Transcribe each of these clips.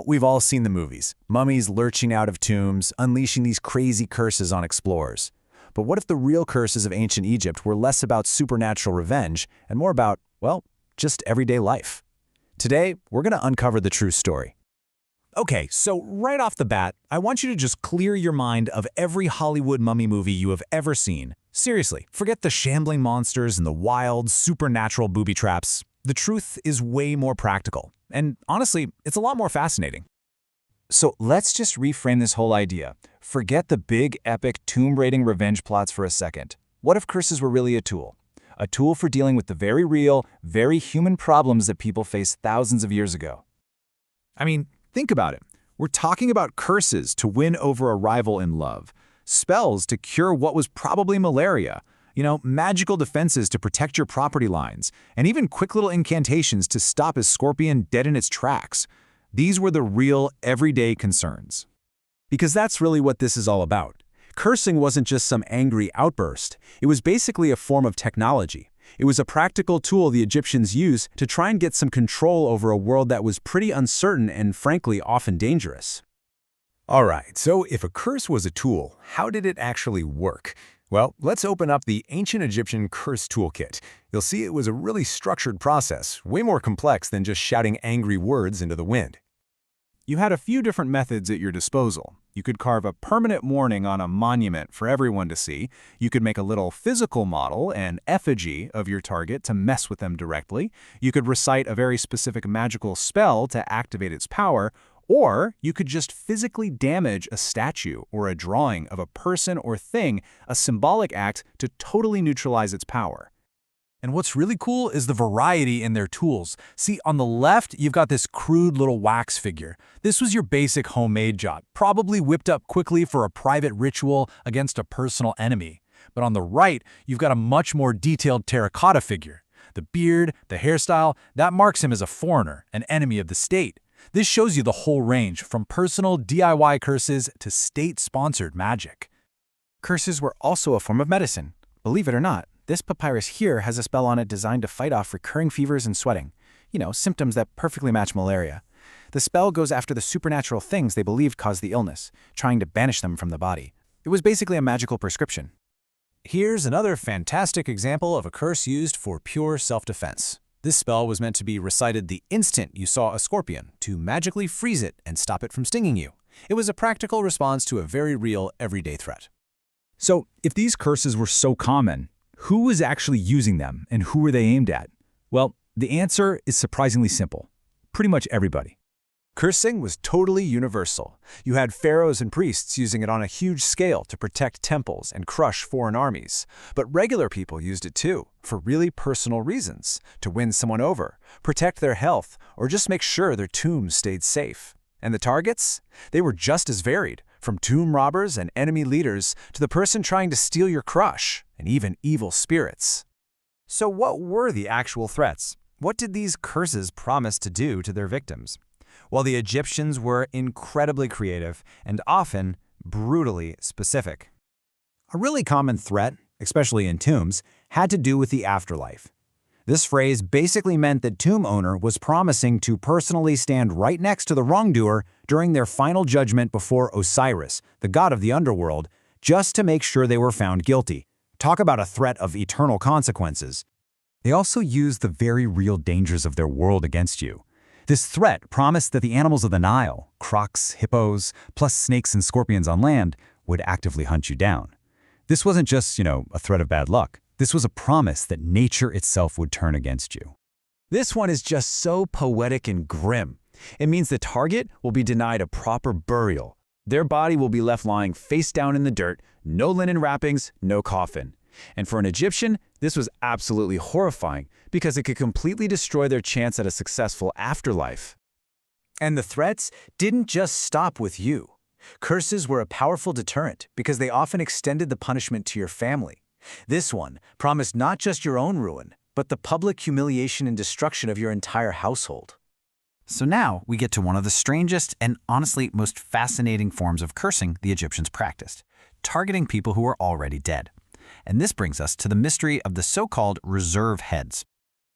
We've all seen the movies. Mummies lurching out of tombs, unleashing these crazy curses on explorers. But what if the real curses of ancient Egypt were less about supernatural revenge and more about, well, just everyday life? Today, we're going to uncover the true story. Okay, so right off the bat, I want you to just clear your mind of every Hollywood mummy movie you have ever seen. Seriously, forget the shambling monsters and the wild, supernatural booby traps. The truth is way more practical. And honestly, it's a lot more fascinating. So let's just reframe this whole idea. Forget the big, epic, tomb-raiding revenge plots for a second. What if curses were really a tool? A tool for dealing with the very real, very human problems that people faced thousands of years ago. I mean, think about it. We're talking about curses to win over a rival in love, spells to cure what was probably malaria, magical defenses to protect your property lines, and even quick little incantations to stop a scorpion dead in its tracks. These were the real, everyday concerns. Because that's really what this is all about. Cursing wasn't just some angry outburst. It was basically a form of technology. It was a practical tool the Egyptians used to try and get some control over a world that was pretty uncertain and, frankly, often dangerous. All right, so if a curse was a tool, how did it actually work? Well, let's open up the ancient Egyptian curse toolkit. You'll see it was a really structured process, way more complex than just shouting angry words into the wind. You had a few different methods at your disposal. You could carve a permanent warning on a monument for everyone to see. You could make a little physical model, an effigy of your target to mess with them directly. You could recite a very specific magical spell to activate its power. Or you could just physically damage a statue or a drawing of a person or thing, a symbolic act to totally neutralize its power. And what's really cool is the variety in their tools. See, on the left, you've got this crude little wax figure. This was your basic homemade job, probably whipped up quickly for a private ritual against a personal enemy. But on the right, you've got a much more detailed terracotta figure. The beard, the hairstyle, that marks him as a foreigner, an enemy of the state. This shows you the whole range, from personal DIY curses to state-sponsored magic. Curses were also a form of medicine. Believe it or not, this papyrus here has a spell on it designed to fight off recurring fevers and sweating. Symptoms that perfectly match malaria. The spell goes after the supernatural things they believed caused the illness, trying to banish them from the body. It was basically a magical prescription. Here's another fantastic example of a curse used for pure self-defense. This spell was meant to be recited the instant you saw a scorpion, to magically freeze it and stop it from stinging you. It was a practical response to a very real, everyday threat. So, if these curses were so common, who was actually using them and who were they aimed at? Well, the answer is surprisingly simple. Pretty much everybody. Cursing was totally universal. You had pharaohs and priests using it on a huge scale to protect temples and crush foreign armies. But regular people used it too, for really personal reasons, to win someone over, protect their health, or just make sure their tombs stayed safe. And the targets? They were just as varied, from tomb robbers and enemy leaders to the person trying to steal your crush, and even evil spirits. So what were the actual threats? What did these curses promise to do to their victims? Well, the Egyptians were incredibly creative and often brutally specific. A really common threat, especially in tombs, had to do with the afterlife. This phrase basically meant that tomb owner was promising to personally stand right next to the wrongdoer during their final judgment before Osiris, the god of the underworld, just to make sure they were found guilty. Talk about a threat of eternal consequences. They also used the very real dangers of their world against you. This threat promised that the animals of the Nile, crocs, hippos, plus snakes and scorpions on land, would actively hunt you down. This wasn't just, a threat of bad luck. This was a promise that nature itself would turn against you. This one is just so poetic and grim. It means the target will be denied a proper burial. Their body will be left lying face down in the dirt, no linen wrappings, no coffin. And for an Egyptian, this was absolutely horrifying because it could completely destroy their chance at a successful afterlife. And the threats didn't just stop with you. Curses were a powerful deterrent because they often extended the punishment to your family. This one promised not just your own ruin, but the public humiliation and destruction of your entire household. So now we get to one of the strangest and honestly most fascinating forms of cursing the Egyptians practiced, targeting people who were already dead. And this brings us to the mystery of the so-called reserve heads.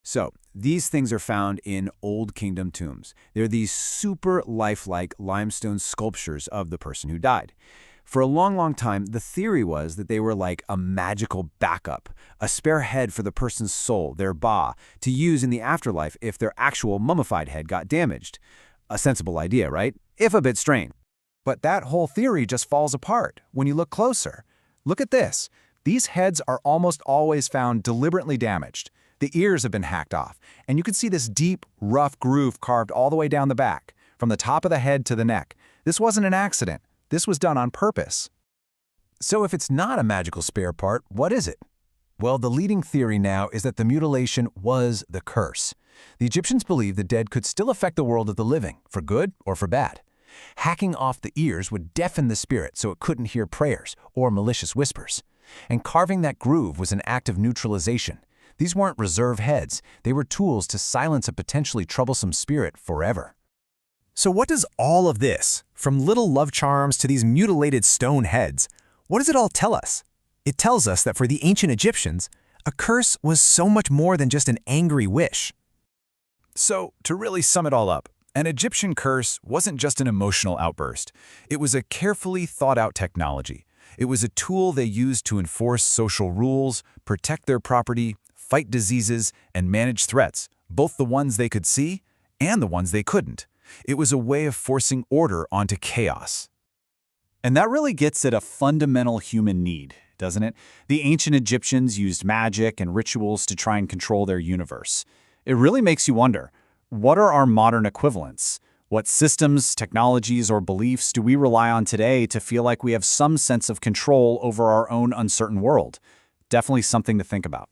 So, These things are found in Old Kingdom tombs. They're these super lifelike limestone sculptures of the person who died. For a long, long time, the theory was that they were like a magical backup, a spare head for the person's soul, their ba, to use in the afterlife if their actual mummified head got damaged. A sensible idea, right? If a bit strange. But that whole theory just falls apart when you look closer. Look at this. These heads are almost always found deliberately damaged. The ears have been hacked off, and you can see this deep, rough groove carved all the way down the back, from the top of the head to the neck. This wasn't an accident. This was done on purpose. So if it's not a magical spare part, what is it? Well, the leading theory now is that the mutilation was the curse. The Egyptians believed the dead could still affect the world of the living, for good or for bad. Hacking off the ears would deafen the spirit so it couldn't hear prayers or malicious whispers. And carving that groove was an act of neutralization. These weren't reserve heads. They were tools to silence a potentially troublesome spirit forever. So what does all of this, from little love charms to these mutilated stone heads, what does it all tell us? It tells us that for the ancient Egyptians, a curse was so much more than just an angry wish. So, to really sum it all up, an Egyptian curse wasn't just an emotional outburst. It was a carefully thought-out technology. It was a tool they used to enforce social rules, protect their property, fight diseases, and manage threats, both the ones they could see and the ones they couldn't. It was a way of forcing order onto chaos. And that really gets at a fundamental human need, doesn't it? The ancient Egyptians used magic and rituals to try and control their universe. It really makes you wonder, what are our modern equivalents? What systems, technologies, or beliefs do we rely on today to feel like we have some sense of control over our own uncertain world? Definitely something to think about.